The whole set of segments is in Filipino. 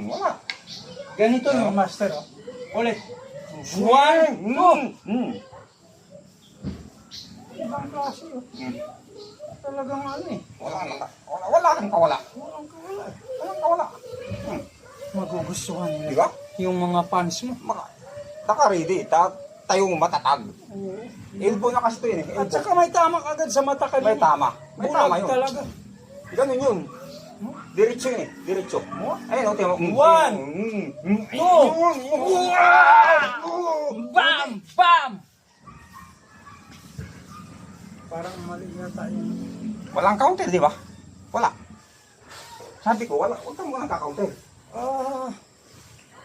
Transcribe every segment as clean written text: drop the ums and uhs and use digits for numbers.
Wala. Ganito yung master, oh. Ulit. 1, 2. Ibang klase, oh. Talagang ano eh. Wala kang kawala. Walang kawala. Magugustuhan nila. Di ba? Yung mga fans mo. Naka-ready. Tayo mo matatag. Elbow na kasi ito yun eh. At saka may tama agad sa mata ka. May tama. May tama Bulag yun. talaga. Ganun yun. Diretso yun eh. Diretso. Ayun o, tiyo. 1, 2. Bam! Bam! Parang mali yata yun. Walang counter, di ba? Wala. Sabi ko, wala. Huwag kang kaka-counter.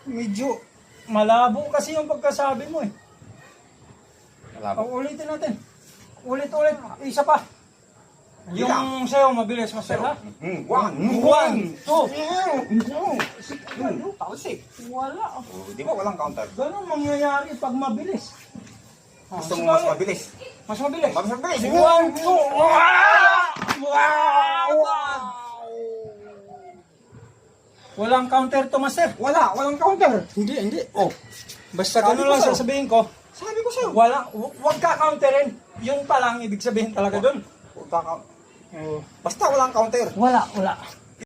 Medyo malabo kasi yung pagkasabi mo eh. Malabo. Ulitin natin. Ulit-ulit. Isa pa. Yung sayo, mabilis, master, ha? 1, 1, 2. Talsik. Wala. Di ba walang counter? Ganun mangyayari pag mabilis. Gusto mo mas mabilis? Mas mabilis. Mas mabilis. 1, 2. Wow! Walang counter to, master. Walang counter. Hindi. Oh, Basta Sabi ganun ko lang sa'yo. sasabihin ko. sabi ko sa'yo. Wag ka counterin. Yung pa lang ibig sabihin talaga doon. Basta walang counter. Wala.